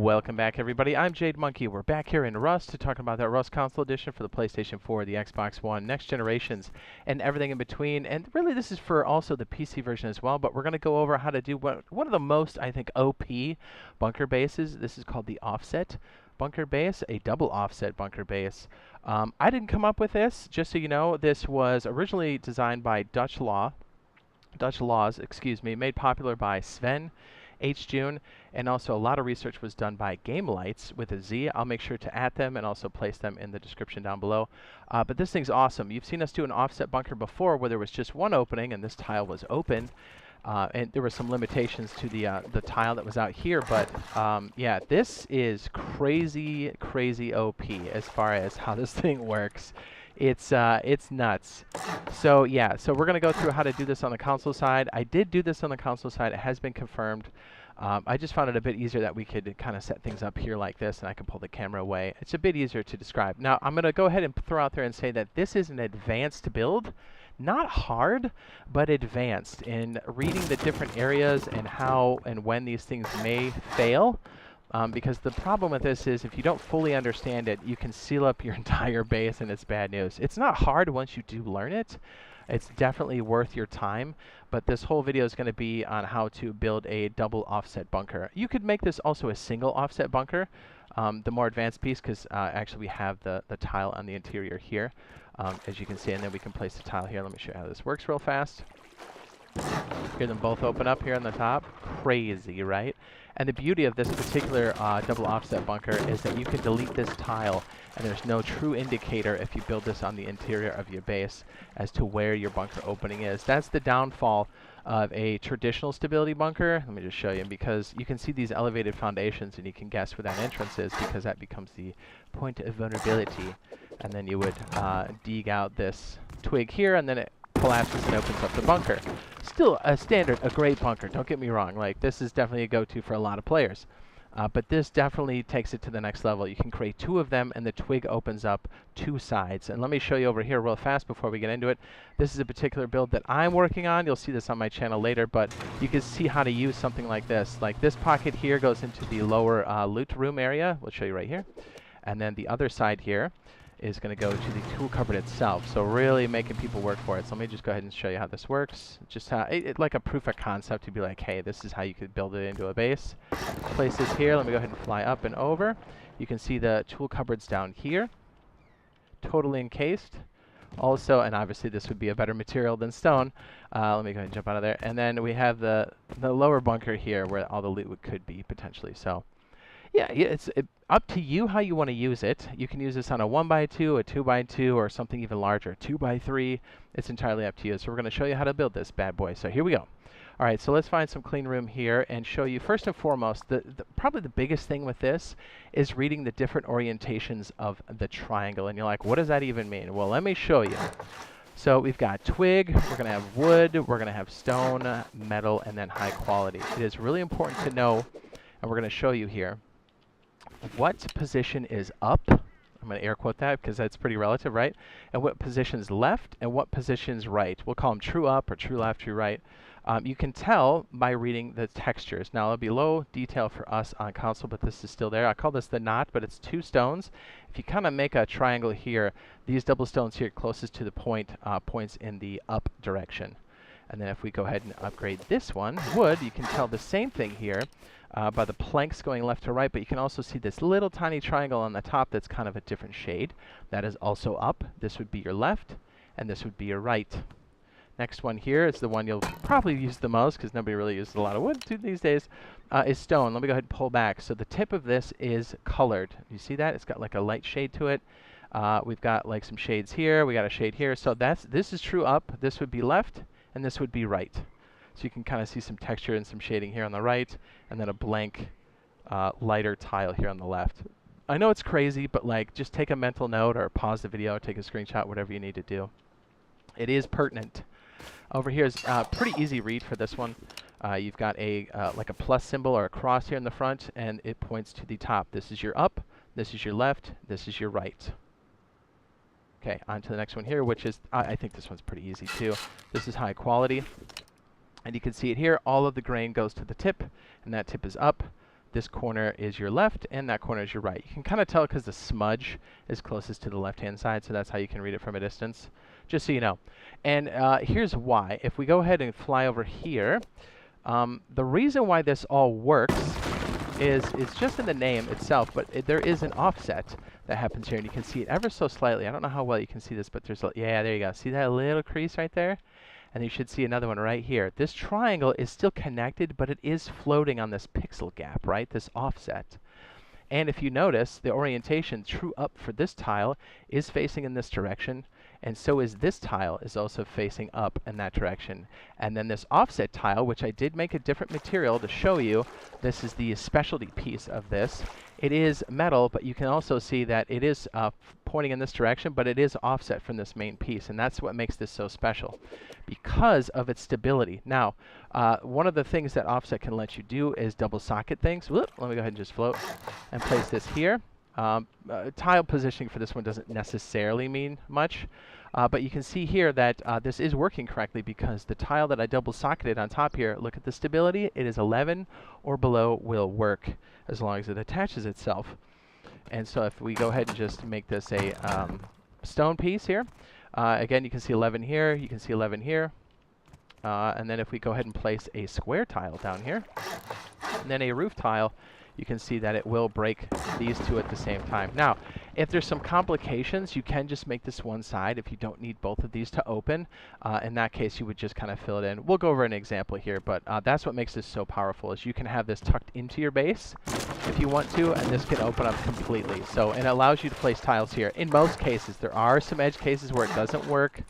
Welcome back, everybody. I'm Jade Monkey. We're back here in Rust to talk about that Rust Console Edition for the PlayStation 4, the Xbox One, next generations, and everything in between. And really, this is for also the PC version as well, but we're going to go over how to do one of the most, I think, OP bunker bases. This is called the offset bunker base, a double offset bunker base. I didn't come up with this, just so you know. This was originally designed by Dutch laws, made popular by Sven H. June, and also a lot of research was done by Game Lights with a Z. I'll make sure to add them and also place them in the description down below. But this thing's awesome. You've seen us do an offset bunker before where there was just one opening and this tile was open. And there were some limitations to the tile that was out here, but yeah, this is crazy OP as far as how this thing works. It's nuts. So yeah, so we're gonna go through how to do this on the console side. I did do this on the console side. It has been confirmed. I just found it a bit easier that we could kind of set things up here like this, and I can pull the camera away. It's a bit easier to describe. Now I'm gonna go ahead and throw out there and say that this is an advanced build. Not hard, but advanced in reading the different areas and how and when these things may fail. Because the problem with this is if you don't fully understand it, you can seal up your entire base and it's bad news. It's not hard once you do learn it. It's definitely worth your time, but this whole video is going to be on how to build a double offset bunker. You could make this also a single offset bunker, the more advanced piece, because actually we have the tile on the interior here, as you can see, and then we can place the tile here. Let me show you how this works real fast. Hear them both open up here on the top. Crazy, right? And the beauty of this particular double offset bunker is that you can delete this tile, and there's no true indicator if you build this on the interior of your base as to where your bunker opening is. That's the downfall of a traditional stability bunker. Let me just show you, because you can see these elevated foundations and you can guess where that entrance is, because that becomes the point of vulnerability. And then you would dig out this twig here, and then it collapses and opens up the bunker. Still a great bunker, don't get me wrong. Like, this is definitely a go-to for a lot of players. But this definitely takes it to the next level. You can create two of them and the twig opens up two sides. And let me show you over here real fast before we get into it. This is a particular build that I'm working on. You'll see this on my channel later, but you can see how to use something like this. Like this pocket here goes into the lower loot room area. We'll show you right here. And then the other side here is going to go to the tool cupboard itself. So really making people work for it. So let me just go ahead and show you how this works. Just how like a proof of concept to be like, hey, this is how you could build it into a base. Place this here. Let me go ahead and fly up and over. You can see the tool cupboards down here, totally encased. Also, and obviously this would be a better material than stone. Let me go ahead and jump out of there. And then we have the lower bunker here where all the loot could be potentially. So yeah, it's up to you how you want to use it. You can use this on a 1x2, a 2x2, or something even larger, 2x3. It's entirely up to you. So we're going to show you how to build this bad boy. So here we go. All right, so let's find some clean room here and show you, first and foremost, probably the biggest thing with this is reading the different orientations of the triangle. And you're like, what does that even mean? Well, let me show you. So we've got twig, we're going to have wood, we're going to have stone, metal, and then high quality. It is really important to know, and we're going to show you here, what position is up. I'm going to air quote that because that's pretty relative, right? And what position's left and what position's right. We'll call them true up or true left, true right. You can tell by reading the textures. Now, it'll be low detail for us on console, but this is still there. I call this the knot, but it's two stones. If you kind of make a triangle here, these double stones here closest to the point points in the up direction. And then if we go ahead and upgrade this one, wood, you can tell the same thing here by the planks going left to right, but you can also see this little tiny triangle on the top that's kind of a different shade. That is also up. This would be your left, and this would be your right. Next one here is the one you'll probably use the most because nobody really uses a lot of wood these days, is stone. Let me go ahead and pull back. So the tip of this is colored. You see that? It's got like a light shade to it. We've got like some shades here. We got a shade here. So this is true up. This would be left, and this would be right. So you can kind of see some texture and some shading here on the right, and then a blank, lighter tile here on the left. I know it's crazy, but like just take a mental note or pause the video, take a screenshot, whatever you need to do. It is pertinent. Over here is pretty easy read for this one. You've got a like a plus symbol or a cross here in the front, and it points to the top. This is your up, this is your left, this is your right. Okay, on to the next one here, which is, I think this one's pretty easy too. This is high quality. And you can see it here, all of the grain goes to the tip, and that tip is up. this corner is your left, and that corner is your right. You can kind of tell because the smudge is closest to the left-hand side, so that's how you can read it from a distance, just so you know. And here's why. If we go ahead and fly over here, the reason why this all works is it's just in the name itself, but there is an offset that happens here, and you can see it ever so slightly. I don't know how well you can see this, but there's a, yeah, there you go. See that little crease right there? And you should see another one right here. This triangle is still connected, but it is floating on this pixel gap, right? This offset. And if you notice, the orientation true up for this tile is facing in this direction, and so is this tile is also facing up in that direction. And then this offset tile, which I did make a different material to show you, this is the specialty piece of this. It is metal, but you can also see that it is pointing in this direction, but it is offset from this main piece, and that's what makes this so special, because of its stability. Now, one of the things that offset can let you do is double socket things. Whoop, let me go ahead and just float and place this here. Tile positioning for this one doesn't necessarily mean much, but you can see here that this is working correctly because the tile that I double socketed on top here, look at the stability, it is 11 or below will work as long as it attaches itself. And so if we go ahead and just make this a stone piece here, again you can see 11 here, you can see 11 here, and then if we go ahead and place a square tile down here, and then a roof tile, you can see that it will break these two at the same time. Now, if there's some complications, you can just make this one side if you don't need both of these to open. In that case, you would just kind of fill it in. We'll go over an example here, but that's what makes this so powerful, is you can have this tucked into your base if you want to, and this can open up completely. So, and it allows you to place tiles here. In most cases, there are some edge cases where it doesn't work,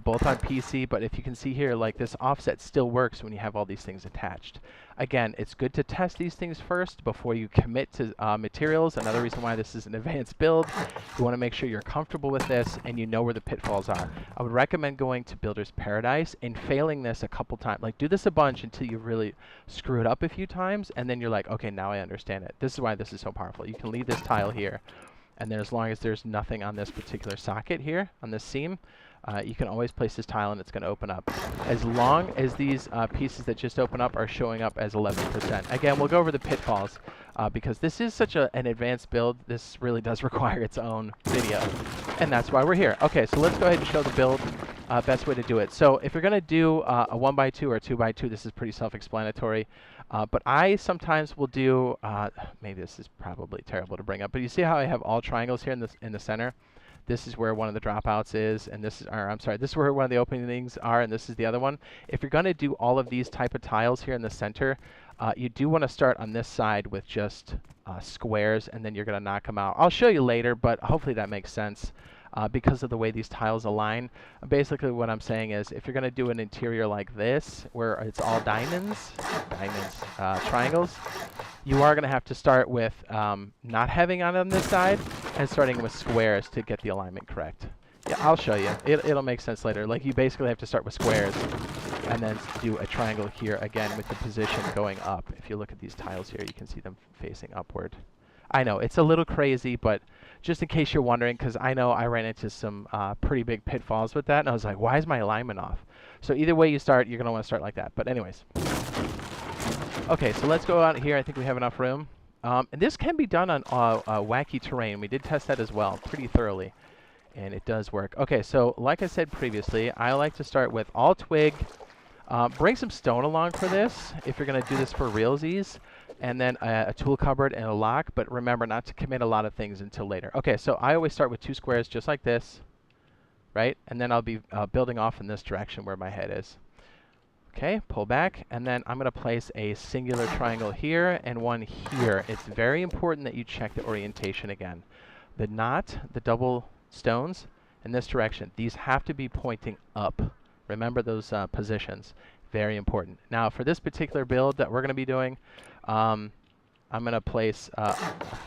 both on PC, but if you can see here, like this offset still works when you have all these things attached. Again, it's good to test these things first before you commit to materials. Another reason why this is an advanced build, you want to make sure you're comfortable with this and you know where the pitfalls are. I would recommend going to Builder's Paradise and failing this a couple times. Like, do this a bunch until you really screw it up a few times, and then you're like, okay, now I understand it. This is why this is so powerful. You can leave this tile here, and then as long as there's nothing on this particular socket here, on this seam, you can always place this tile and it's going to open up. As long as these pieces that just open up are showing up as 11%. Again, we'll go over the pitfalls because this is such an advanced build. This really does require its own video, and that's why we're here. Okay, so let's go ahead and show the build. Best way to do it. So if you're going to do a 1x2 or a 2x2, this is pretty self-explanatory. But I sometimes will do, maybe this is probably terrible to bring up, but you see how I have all triangles here in the center? This is where one of the dropouts is, and this is, or I'm sorry, this is where one of the openings are, and this is the other one. If you're going to do all of these type of tiles here in the center, you do want to start on this side with just squares, and then you're going to knock them out. I'll show you later, but hopefully that makes sense. Because of the way these tiles align. Basically what I'm saying is, if you're going to do an interior like this, where it's all triangles, you are going to have to start with not having on this side, and starting with squares to get the alignment correct. Yeah, I'll show you. It'll make sense later. Like, you basically have to start with squares, and then do a triangle here, again, with the position going up. If you look at these tiles here, you can see them facing upward. I know, it's a little crazy, but just in case you're wondering, because I know I ran into some pretty big pitfalls with that, and I was like, why is my alignment off? So either way you start, you're going to want to start like that. But anyways. Okay, so let's go out here. I think we have enough room. And this can be done on wacky terrain. We did test that as well pretty thoroughly, and it does work. Okay, so like I said previously, I like to start with all twig. Bring some stone along for this if you're going to do this for realsies. And then a tool cupboard and a lock, but remember not to commit a lot of things until later. Okay, so I always start with 2 squares just like this, right? And then I'll be building off in this direction where my head is. Okay, pull back, and then I'm going to place a singular triangle here and one here. It's very important that you check the orientation again. The knot, the double stones in this direction, these have to be pointing up. Remember those positions. Very important. Now, for this particular build that we're going to be doing, I'm going to place a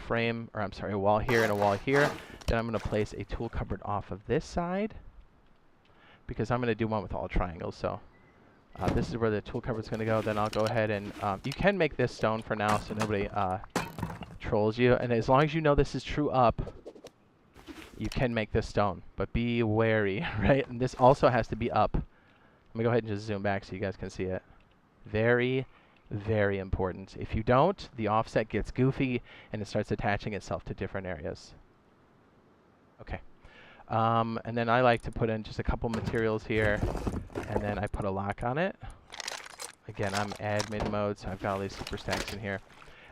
wall here and a wall here. Then I'm going to place a tool cupboard off of this side, because I'm going to do one with all triangles. So this is where the tool cupboard's going to go. Then I'll go ahead and you can make this stone for now, so nobody trolls you. And as long as you know this is true up, you can make this stone. But be wary, right? And this also has to be up. Let me go ahead and just zoom back so you guys can see it. Very Very important. If you don't, the offset gets goofy and it starts attaching itself to different areas. Okay. And then I like to put in just a couple materials here, and then I put a lock on it. Again, I'm admin mode, so I've got all these super stacks in here.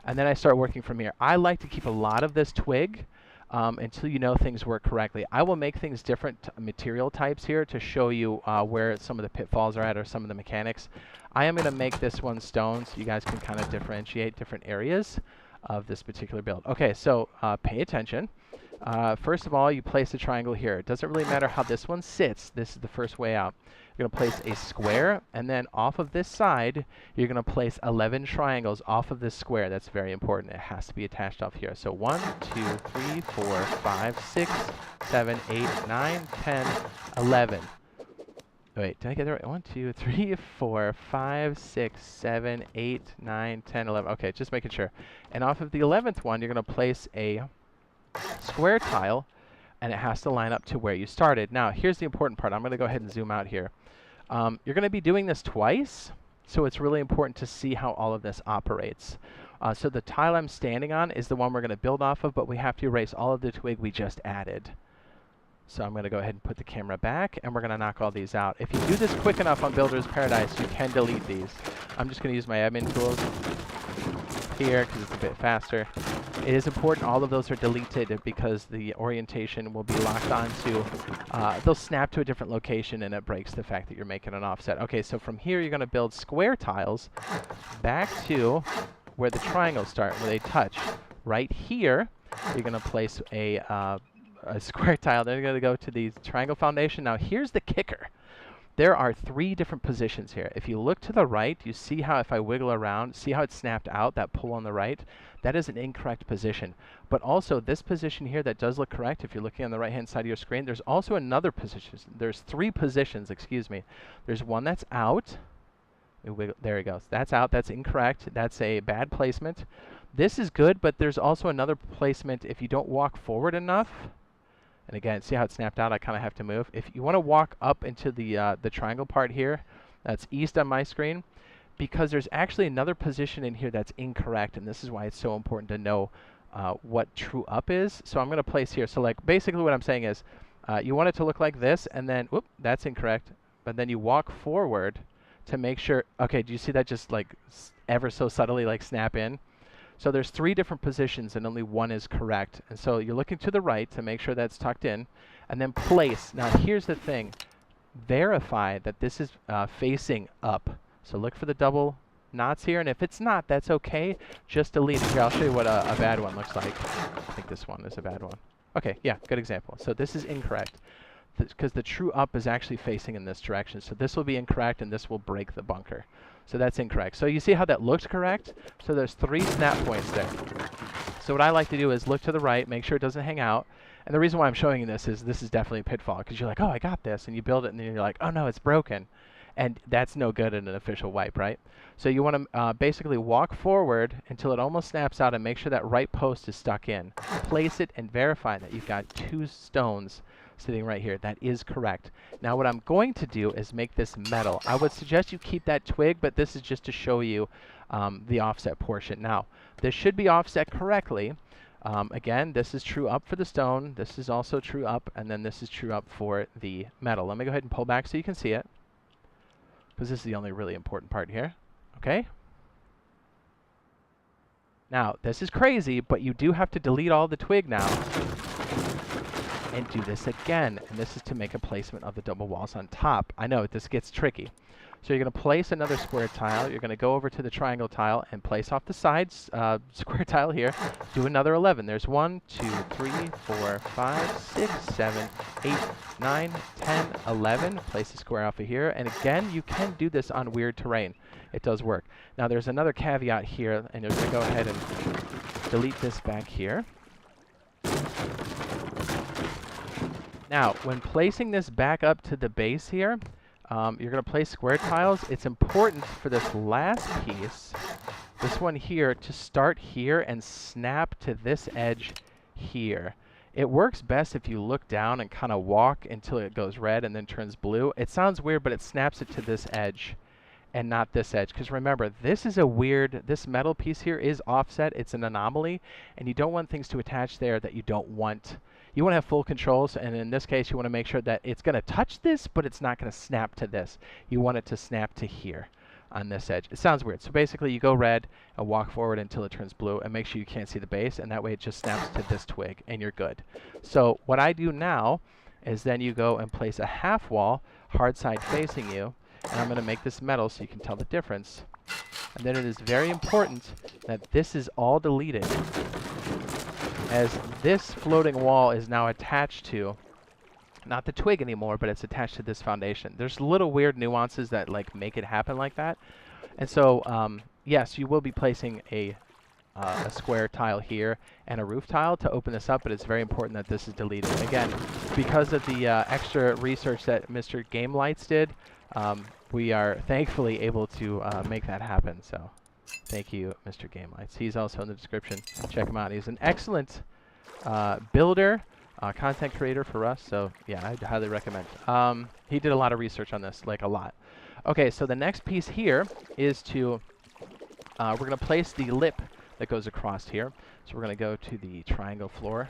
And then I start working from here. I like to keep a lot of this twig until you know things work correctly. I will make things different material types here to show you where some of the pitfalls are at or some of the mechanics. I am going to make this one stone so you guys can kind of differentiate different areas of this particular build. Okay, so pay attention. First of all, you place a triangle here. It doesn't really matter how this one sits. This is the first way out. You're going to place a square, and then off of this side, you're going to place 11 triangles off of this square. That's very important. It has to be attached off here. So 1, 2, 3, 4, 5, 6, 7, 8, 9, 10, 11. Wait, did I get it right? 1, 2, 3, 4, 5, 6, 7, 8, 9, 10, 11. Okay, just making sure. And off of the 11th one, you're going to place a square tile, and it has to line up to where you started. Now, here's the important part. I'm going to go ahead and zoom out here. You're going to be doing this twice, so it's really important to see how all of this operates. So the tile I'm standing on is the one we're going to build off of, but we have to erase all of the twig we just added. So I'm going to go ahead and put the camera back, and we're going to knock all these out. If you do this quick enough on Builder's Paradise, you can delete these. I'm just going to use my admin tools here because it's a bit faster. It is important all of those are deleted because the orientation will be locked onto, they'll snap to a different location and it breaks the fact that you're making an offset. Okay, so from here you're going to build square tiles back to where the triangles start, where they touch. Right here, you're going to place a square tile. Then you're going to go to the triangle foundation. Now here's the kicker. There are 3 different positions here. If you look to the right, you see how if I wiggle around, see how it's snapped out, that pull on the right? That is an incorrect position. But also this position here that does look correct, if you're looking on the right-hand side of your screen, there's also another position. There's 3 positions, excuse me. There's one that's out. There it goes. That's out. That's incorrect. That's a bad placement. This is good, but there's also another placement if you don't walk forward enough. And again, see how it snapped out? I kind of have to move. If you want to walk up into the triangle part here, that's east on my screen, because there's actually another position in here that's incorrect, and this is why it's so important to know what true up is. So I'm going to place here. So like basically what I'm saying is you want it to look like this, and then, whoop, that's incorrect. But then you walk forward to make sure, okay, do you see that just like ever so subtly like snap in? So there's 3 different positions and only one is correct. And so you're looking to the right to make sure that's tucked in, and then place. Now here's the thing. Verify that this is facing up. So look for the double knots here, and if it's not, that's okay. Just delete it. Here, I'll show you what a bad one looks like. I think this one is a bad one. Okay, yeah, good example. So this is incorrect because the true up is actually facing in this direction. So this will be incorrect, and this will break the bunker. So that's incorrect. So you see how that looks correct? So there's 3 snap points there. So what I like to do is look to the right, make sure it doesn't hang out. And the reason why I'm showing you this is definitely a pitfall, because you're like, oh, I got this, and you build it, and then you're like, oh no, it's broken. And that's no good in an official wipe, right? So you want to basically walk forward until it almost snaps out and make sure that right post is stuck in. Place it and verify that you've got 2 stones sitting right here. That is correct. Now what I'm going to do is make this metal. I would suggest you keep that twig, but this is just to show you the offset portion. Now, this should be offset correctly. Again, this is true up for the stone. This is also true up, and then this is true up for the metal. Let me go ahead and pull back so you can see it, because this is the only really important part here. Okay? Now, this is crazy, but you do have to delete all the twig now and do this again. And this is to make a placement of the double walls on top. I know, this gets tricky. So you're going to place another square tile. You're going to go over to the triangle tile and place off the sides, square tile here. Do another 11. There's 1, 2, 3, 4, 5, 6, 7, 8, 9, 10, 11. Place the square off of here. And again, you can do this on weird terrain. It does work. Now there's another caveat here, and you're going to go ahead and delete this back here. Now, when placing this back up to the base here, you're going to place square tiles. It's important for this last piece, this one here, to start here and snap to this edge here. It works best if you look down and kind of walk until it goes red and then turns blue. It sounds weird, but it snaps it to this edge. and not this edge. Because remember, this is a weird, this metal piece here is offset. It's an anomaly, and you don't want things to attach there that you don't want. You want to have full controls, and in this case, you want to make sure that it's going to touch this, but it's not going to snap to this. You want it to snap to here on this edge. It sounds weird. So basically, you go red and walk forward until it turns blue, and make sure you can't see the base, and that way it just snaps to this twig, and you're good. So what I do now is then you go and place a half wall, hard side facing you, and I'm going to make this metal so you can tell the difference. And then it is very important that this is all deleted, as this floating wall is now attached to not the twig anymore, but it's attached to this foundation. There's little weird nuances that like make it happen like that. And so yes, you will be placing a square tile here and a roof tile to open this up, but it's very important that this is deleted. Again, because of the extra research that Mr. Game Lights did, we are thankfully able to make that happen. So thank you, Mr. Game Lights. He's also in the description. Check him out. He's an excellent builder, content creator for us. So yeah, I'd highly recommend. He did a lot of research on this, like a lot. Okay, so the next piece here is to, we're going to place the lip that goes across here. So we're going to go to the triangle floor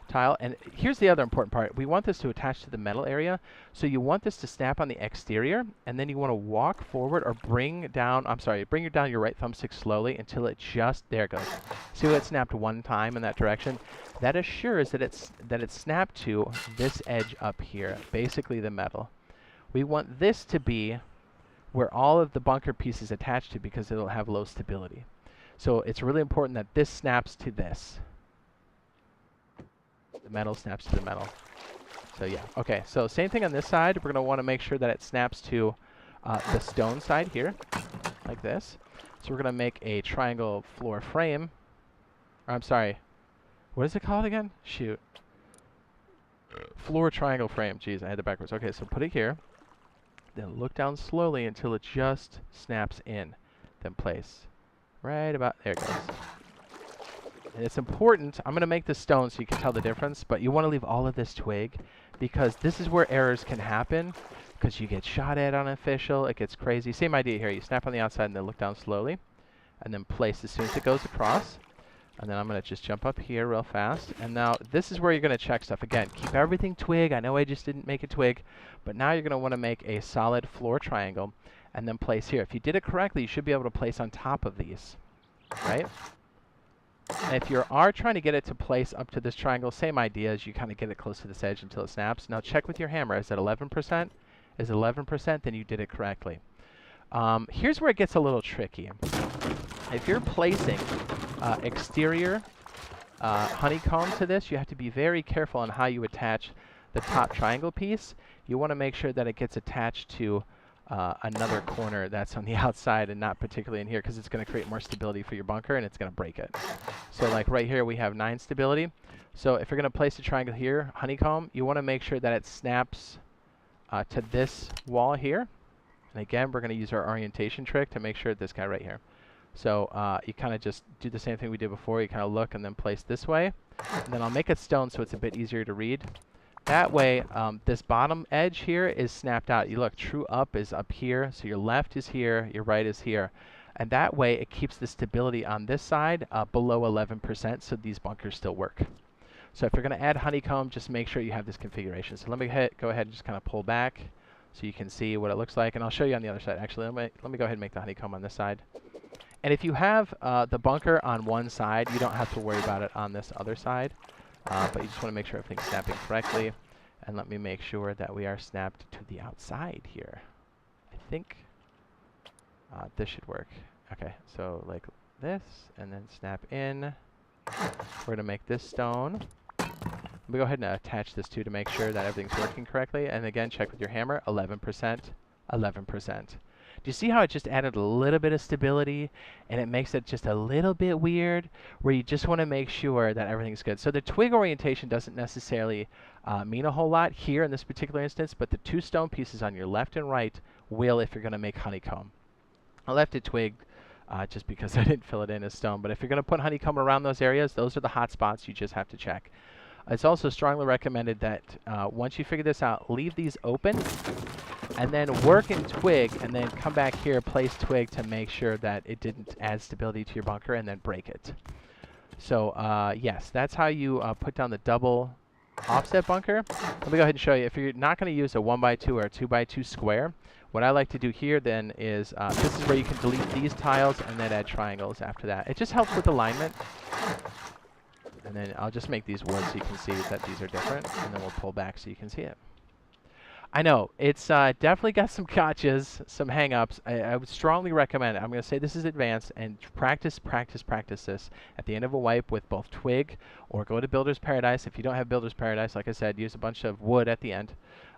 tile. And here's the other important part. We want this to attach to the metal area. So you want this to snap on the exterior, and then you want to walk forward or bring down your right thumbstick slowly until it just, there it goes. See how it snapped one time in that direction? That assures that it's snapped to this edge up here, basically the metal. We want this to be where all of the bunker pieces attach to, because it'll have low stability. So it's really important that this snaps to this. The metal snaps to the metal. So yeah, okay. So same thing on this side. We're going to want to make sure that it snaps to the stone side here, like this. So we're going to make a triangle floor frame. Or, I'm sorry. What is it called again? Shoot. Floor triangle frame. Jeez, I had it backwards. Okay, so put it here. Then look down slowly until it just snaps in. Then place. Right about there it goes. And it's important, I'm going to make this stone so you can tell the difference, but you want to leave all of this twig, because this is where errors can happen, because you get shot at unofficial, it gets crazy. Same idea here, you snap on the outside and then look down slowly, and then place as soon as it goes across. And then I'm going to just jump up here real fast. And now this is where you're going to check stuff. Again, keep everything twig. I know I just didn't make a twig, but now you're going to want to make a solid floor triangle and then place here. If you did it correctly, you should be able to place on top of these, right? And if you are trying to get it to place up to this triangle, same idea as you kind of get it close to this edge until it snaps. Now check with your hammer. Is it 11%? Is it 11%? Then you did it correctly. Here's where it gets a little tricky. If you're placing exterior honeycomb to this, you have to be very careful on how you attach the top triangle piece. You want to make sure that it gets attached to another corner that's on the outside and not particularly in here, because it's going to create more stability for your bunker and it's going to break it. So like right here we have 9 stability. So if you're going to place a triangle here, honeycomb, you want to make sure that it snaps to this wall here. And again, we're going to use our orientation trick to make sure this guy right here. So you kind of just do the same thing we did before. You kind of look and then place this way. And then I'll make it stone so it's a bit easier to read. That way, this bottom edge here is snapped out. You look, true up is up here. So your left is here, your right is here. And that way, it keeps the stability on this side below 11%, so these bunkers still work. So if you're going to add honeycomb, just make sure you have this configuration. So let me go ahead and just kind of pull back so you can see what it looks like. And I'll show you on the other side. Actually, let me go ahead and make the honeycomb on this side. And if you have the bunker on one side, you don't have to worry about it on this other side. But you just want to make sure everything's snapping correctly. And let me make sure that we are snapped to the outside here. I think this should work. Okay, so like this, and then snap in. We're going to make this stone. Let me go ahead and attach this too to make sure that everything's working correctly. And again, check with your hammer, 11%, 11%. Do you see how it just added a little bit of stability, and it makes it just a little bit weird, where you just want to make sure that everything's good? So the twig orientation doesn't necessarily mean a whole lot here in this particular instance, but the 2 stone pieces on your left and right will if you're going to make honeycomb. I left it twig just because I didn't fill it in as stone, but if you're going to put honeycomb around those areas, those are the hot spots you just have to check. It's also strongly recommended that once you figure this out, leave these open and then work in twig, and then come back here, place twig to make sure that it didn't add stability to your bunker, and then break it. So yes, that's how you put down the double offset bunker. Let me go ahead and show you. If you're not going to use a 1x2 or a 2x2 square, what I like to do here then is, this is where you can delete these tiles and then add triangles after that. It just helps with alignment. And then I'll just make these wood so you can see that these are different, and then we'll pull back so you can see it. I know, it's definitely got some gotchas, some hang-ups. I would strongly recommend it. I'm going to say this is advanced, and practice this at the end of a wipe with both twig, or go to Builder's Paradise. If you don't have Builder's Paradise, like I said, use a bunch of wood at the end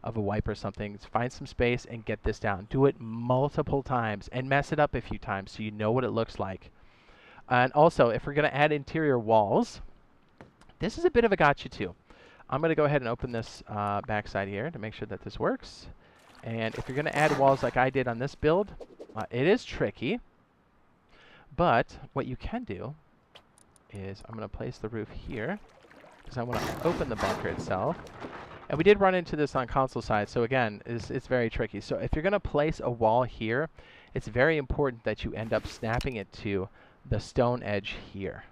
of a wipe or something. Find some space and get this down. Do it multiple times, and mess it up a few times so you know what it looks like. And also, if we're going to add interior walls, this is a bit of a gotcha too. I'm going to go ahead and open this backside here to make sure that this works. And if you're going to add walls like I did on this build, it is tricky. But what you can do is I'm going to place the roof here because I want to open the bunker itself. And we did run into this on console side, so again, it's very tricky. So if you're going to place a wall here, it's very important that you end up snapping it to the stone edge here.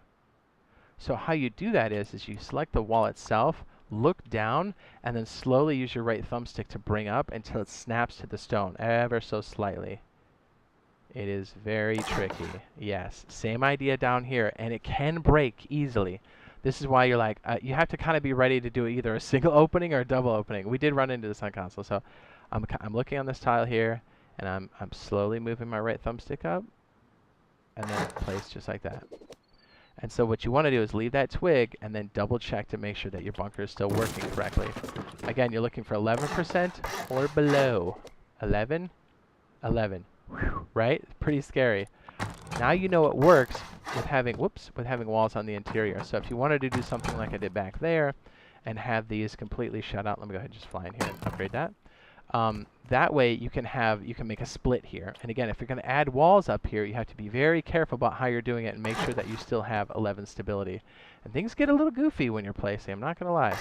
So how you do that is you select the wall itself, look down, and then slowly use your right thumbstick to bring up until it snaps to the stone, ever so slightly. It is very tricky. Yes, same idea down here, and it can break easily. This is why you're like, you have to kind of be ready to do either a single opening or a double opening. We did run into this on console, so I'm looking on this tile here, and I'm slowly moving my right thumbstick up, and then place just like that. And so what you want to do is leave that twig and then double check to make sure that your bunker is still working correctly. Again, you're looking for 11% or below. 11, 11, right? Pretty scary. Now you know it works with having, with having walls on the interior. So if you wanted to do something like I did back there and have these completely shut out, let me go ahead and just fly in here and upgrade that. That way you can make a split here. And again, if you're going to add walls up here, you have to be very careful about how you're doing it and make sure that you still have 11 stability. And things get a little goofy when you're placing, I'm not going to lie.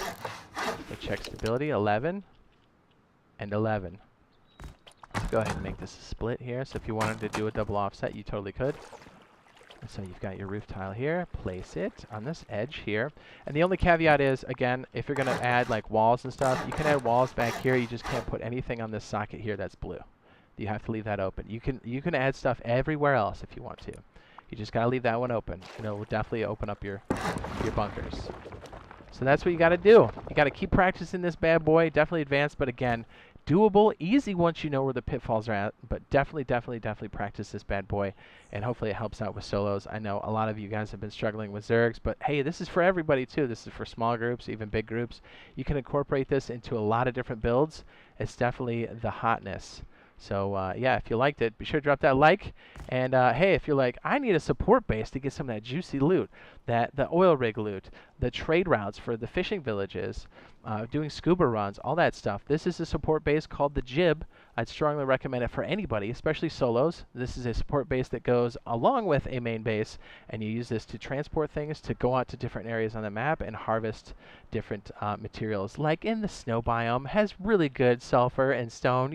So check stability, 11 and 11. Let's go ahead and make this a split here. So if you wanted to do a double offset, you totally could. And so you've got your roof tile here, place it on this edge here. And the only caveat is, again, if you're going to add like walls and stuff, you can add walls back here. You just can't put anything on this socket here that's blue. You have to leave that open. You can add stuff everywhere else if you want to. You just got to leave that one open, and it will definitely open up your bunkers. So that's what you got to do. You got to keep practicing this bad boy. Definitely advanced, but again, doable, easy once you know where the pitfalls are at, but definitely practice this bad boy, and hopefully it helps out with solos. I know a lot of you guys have been struggling with Zergs, but hey, this is for everybody too. This is for small groups, even big groups. You can incorporate this into a lot of different builds. It's definitely the hotness. So yeah, if you liked it, be sure to drop that like. And hey, if you're like, I need a support base to get some of that juicy loot, the oil rig loot, the trade routes for the fishing villages, doing scuba runs, all that stuff. This is a support base called the Jib. I'd strongly recommend it for anybody, especially solos. This is a support base that goes along with a main base, and you use this to transport things, to go out to different areas on the map and harvest different materials. Like in the snow biome, has really good sulfur and stone.